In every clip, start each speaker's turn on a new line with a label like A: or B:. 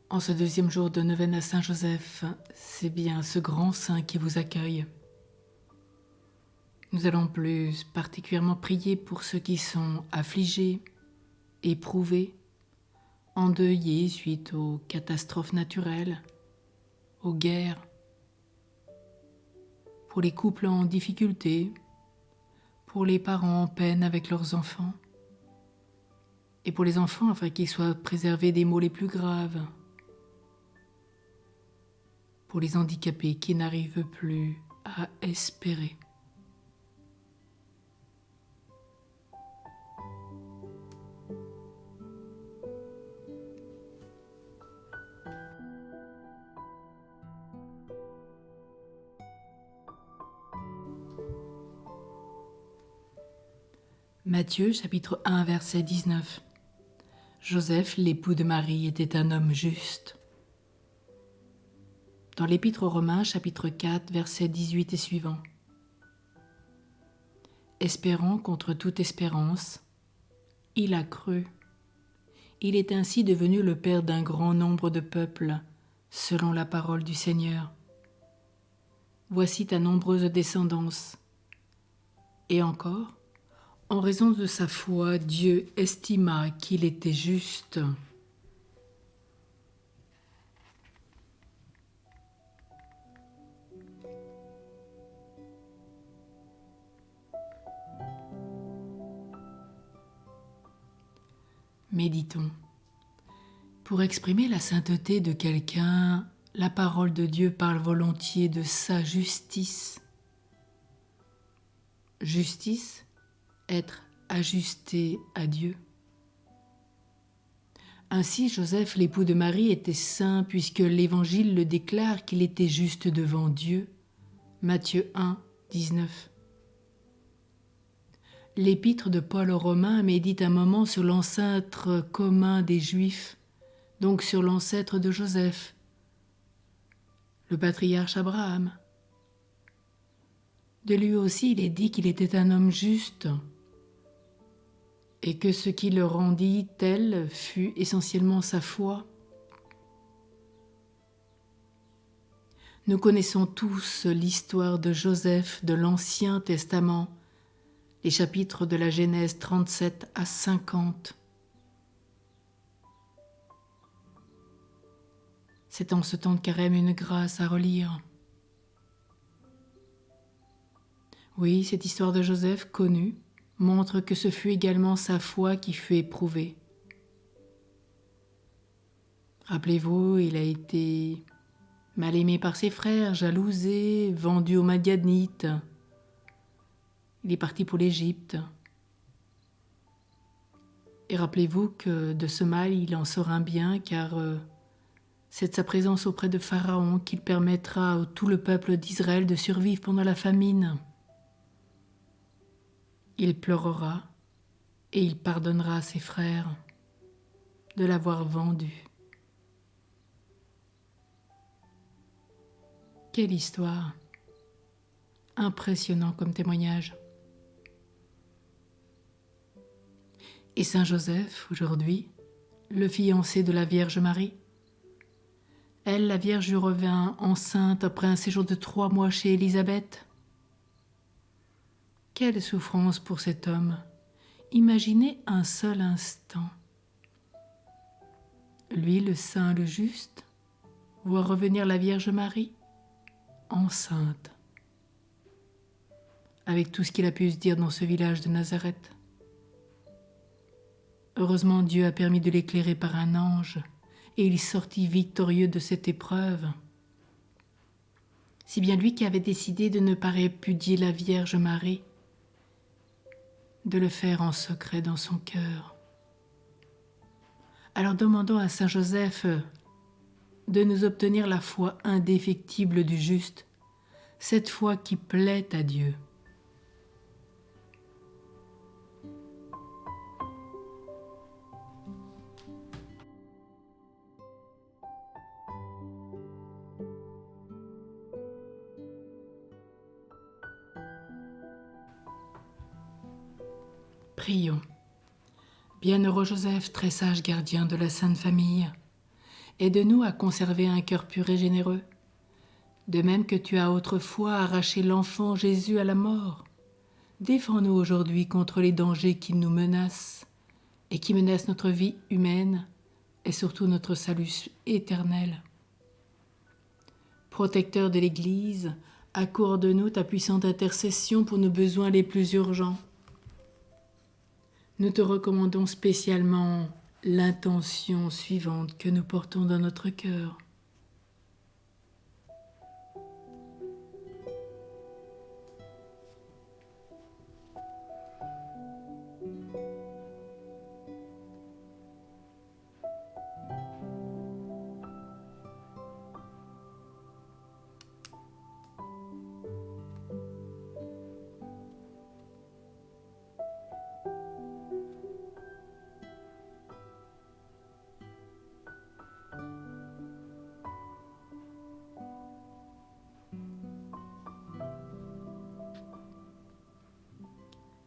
A: En ce deuxième jour de neuvaine à Saint-Joseph, c'est bien ce grand saint qui vous accueille. Nous allons plus particulièrement prier pour ceux qui sont affligés, éprouvés, endeuillés suite aux catastrophes naturelles, aux guerres, pour les couples en difficulté, pour les parents en peine avec leurs enfants, et pour les enfants afin qu'ils soient préservés des maux les plus graves, pour les handicapés qui n'arrivent plus à espérer. Matthieu chapitre 1 verset 19. Joseph, l'époux de Marie, était un homme juste. Dans l'Épître aux Romains chapitre 4 verset 18 et suivant. Espérant contre toute espérance, il a cru. Il est ainsi devenu le père d'un grand nombre de peuples, selon la parole du Seigneur. Voici ta nombreuse descendance. Et encore, en raison de sa foi, Dieu estima qu'il était juste. Méditons. Pour exprimer la sainteté de quelqu'un, la parole de Dieu parle volontiers de sa justice. Justice, être ajusté à Dieu. Ainsi, Joseph, l'époux de Marie, était saint puisque l'Évangile le déclare qu'il était juste devant Dieu. Matthieu 1, 19. L'épître de Paul aux Romains médite un moment sur l'ancêtre commun des Juifs, donc sur l'ancêtre de Joseph, le patriarche Abraham. De lui aussi, il est dit qu'il était un homme juste et que ce qui le rendit tel fut essentiellement sa foi. Nous connaissons tous l'histoire de Joseph de l'Ancien Testament, les chapitres de la Genèse 37 à 50. C'est en ce temps de carême une grâce à relire. Oui, cette histoire de Joseph connue montre que ce fut également sa foi qui fut éprouvée. Rappelez-vous, il a été mal aimé par ses frères, jalousé, vendu aux Madianites. Il est parti pour l'Égypte. Et rappelez-vous que de ce mal, il en sort un bien, car c'est de sa présence auprès de Pharaon qu'il permettra à tout le peuple d'Israël de survivre pendant la famine. Il pleurera et il pardonnera à ses frères de l'avoir vendu. Quelle histoire! Impressionnant comme témoignage. Et Saint Joseph, aujourd'hui, le fiancé de la Vierge Marie. Elle, la Vierge, revint enceinte après un séjour de 3 mois chez Élisabeth. Quelle souffrance pour cet homme! Imaginez un seul instant. Lui, le saint, le juste, voir revenir la Vierge Marie, enceinte, avec tout ce qu'il a pu se dire dans ce village de Nazareth. Heureusement, Dieu a permis de l'éclairer par un ange, et il sortit victorieux de cette épreuve. C'est bien lui qui avait décidé de ne pas répudier la Vierge Marie, de le faire en secret dans son cœur. Alors demandons à Saint Joseph de nous obtenir la foi indéfectible du juste, cette foi qui plaît à Dieu. Prions. Bienheureux Joseph, très sage gardien de la Sainte Famille, Aide-nous à conserver un cœur pur et généreux, de même que tu as autrefois arraché l'enfant Jésus à la mort. Défends-nous aujourd'hui contre les dangers qui nous menacent et qui menacent notre vie humaine et surtout notre salut éternel. Protecteur de l'Église, accorde-nous ta puissante intercession pour nos besoins les plus urgents. Nous te recommandons spécialement l'intention suivante que nous portons dans notre cœur.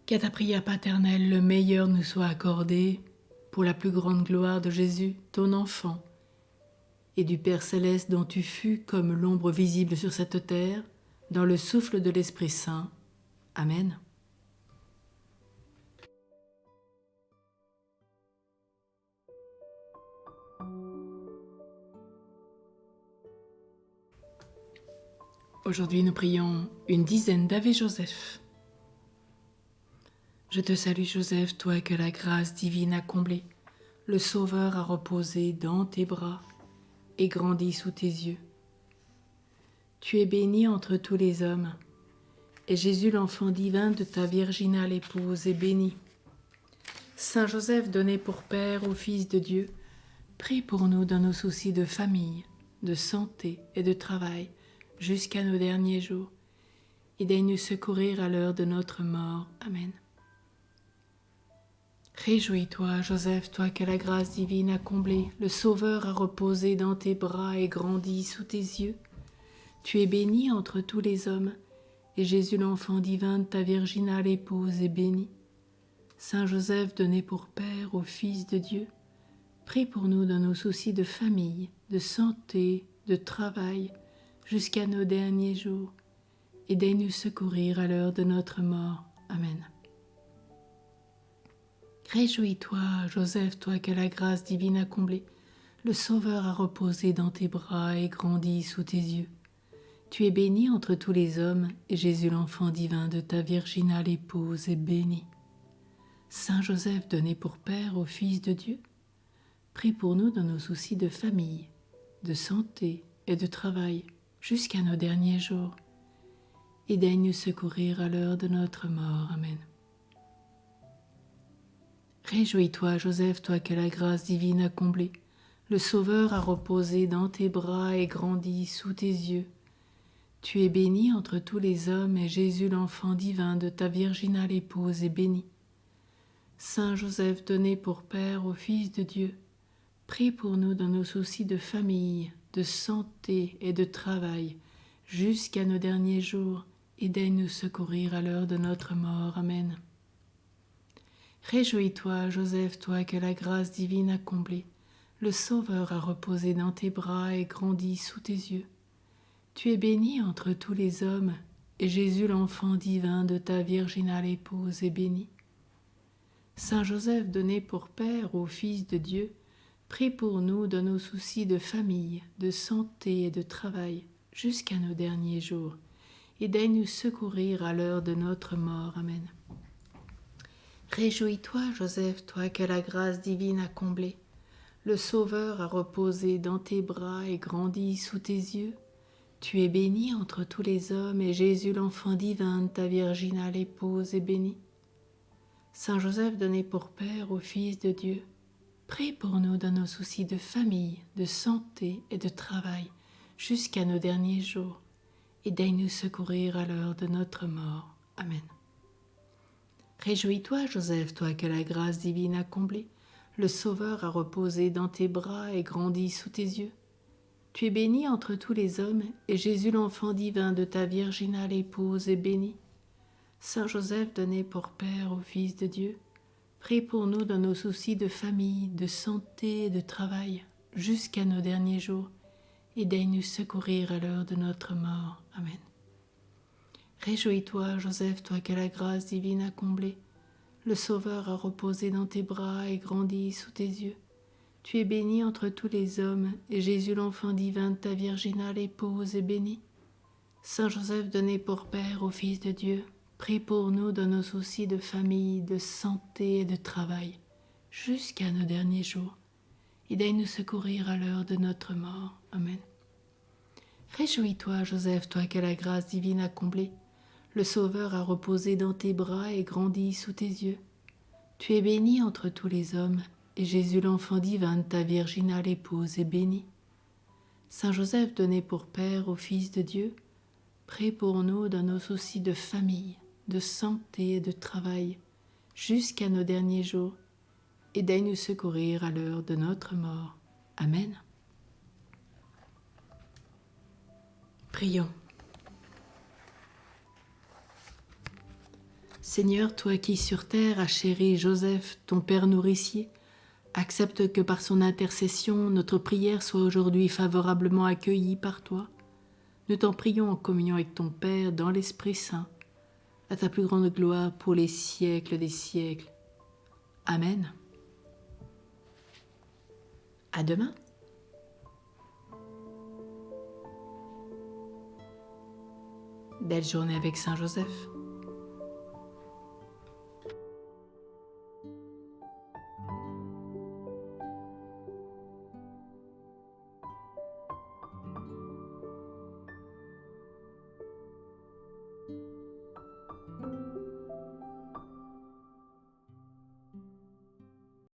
A: Qu'à ta prière paternelle, le meilleur nous soit accordé pour la plus grande gloire de Jésus, ton enfant, et du Père céleste dont tu fus comme l'ombre visible sur cette terre, dans le souffle de l'Esprit Saint. Amen. Aujourd'hui, nous prions une dizaine d'Ave Joseph. Je te salue Joseph, toi que la grâce divine a comblé, le Sauveur a reposé dans tes bras et grandi sous tes yeux. Tu es béni entre tous les hommes, et Jésus l'enfant divin de ta virginale épouse est béni. Saint Joseph, donné pour Père au Fils de Dieu, prie pour nous dans nos soucis de famille, de santé et de travail, jusqu'à nos derniers jours, et daigne nous secourir à l'heure de notre mort. Amen. Réjouis-toi, Joseph, toi que la grâce divine a comblé, le Sauveur a reposé dans tes bras et grandi sous tes yeux. Tu es béni entre tous les hommes, et Jésus l'enfant divin de ta virginale épouse est béni. Saint Joseph, donné pour Père au Fils de Dieu, prie pour nous dans nos soucis de famille, de santé, de travail, jusqu'à nos derniers jours, et daigne nous secourir à l'heure de notre mort. Amen. Réjouis-toi, Joseph, toi que la grâce divine a comblé, le Sauveur a reposé dans tes bras et grandi sous tes yeux. Tu es béni entre tous les hommes, et Jésus l'enfant divin de ta virginale épouse est béni. Saint Joseph, donné pour Père au Fils de Dieu, prie pour nous dans nos soucis de famille, de santé et de travail, jusqu'à nos derniers jours, et daigne nous secourir à l'heure de notre mort. Amen. Réjouis-toi, Joseph, toi que la grâce divine a comblé, le Sauveur a reposé dans tes bras et grandi sous tes yeux. Tu es béni entre tous les hommes, et Jésus l'enfant divin de ta virginale épouse est béni. Saint Joseph, donné pour Père au Fils de Dieu, prie pour nous dans nos soucis de famille, de santé et de travail, jusqu'à nos derniers jours, et daigne nous secourir à l'heure de notre mort. Amen. Réjouis-toi, Joseph, toi que la grâce divine a comblé, le Sauveur a reposé dans tes bras et grandi sous tes yeux. Tu es béni entre tous les hommes, et Jésus l'enfant divin de ta virginale épouse est béni. Saint Joseph, donné pour Père au Fils de Dieu, prie pour nous dans nos soucis de famille, de santé et de travail, jusqu'à nos derniers jours, et daigne nous secourir à l'heure de notre mort. Amen. Réjouis-toi, Joseph, toi que la grâce divine a comblé, le Sauveur a reposé dans tes bras et grandi sous tes yeux. Tu es béni entre tous les hommes, et Jésus l'enfant divin de ta virginale épouse est béni. Saint Joseph, donné pour Père au Fils de Dieu, prie pour nous dans nos soucis de famille, de santé et de travail, jusqu'à nos derniers jours, et daigne nous secourir à l'heure de notre mort. Amen. Réjouis-toi, Joseph, toi que la grâce divine a comblé, le Sauveur a reposé dans tes bras et grandi sous tes yeux. Tu es béni entre tous les hommes, et Jésus l'enfant divin de ta virginale épouse est béni. Saint Joseph, donné pour Père au Fils de Dieu, prie pour nous dans nos soucis de famille, de santé et de travail, jusqu'à nos derniers jours, et daigne nous secourir à l'heure de notre mort. Amen. Réjouis-toi, Joseph, toi que la grâce divine a comblé. Le Sauveur a reposé dans tes bras et grandi sous tes yeux. Tu es bénie entre tous les hommes, et Jésus, l'enfant divin de ta virginale épouse, est béni. Saint Joseph, donné pour Père au Fils de Dieu, prie pour nous dans nos soucis de famille, de santé et de travail, jusqu'à nos derniers jours, et daigne nous secourir à l'heure de notre mort. Amen. Réjouis-toi, Joseph, toi que la grâce divine a comblé. Le Sauveur a reposé dans tes bras et grandi sous tes yeux. Tu es bénie entre tous les hommes, et Jésus, l'enfant divin de ta virginale épouse, est béni. Saint Joseph, donné pour Père au Fils de Dieu, prie pour nous dans nos soucis de famille, de santé et de travail, jusqu'à nos derniers jours, et daigne nous secourir à l'heure de notre mort. Amen. Prions. Seigneur, toi qui sur terre as chéri Joseph, ton Père nourricier, accepte que par son intercession, notre prière soit aujourd'hui favorablement accueillie par toi. Nous t'en prions en communion avec ton Père dans l'Esprit Saint, à ta plus grande gloire pour les siècles des siècles. Amen. À demain. Belle journée avec Saint Joseph.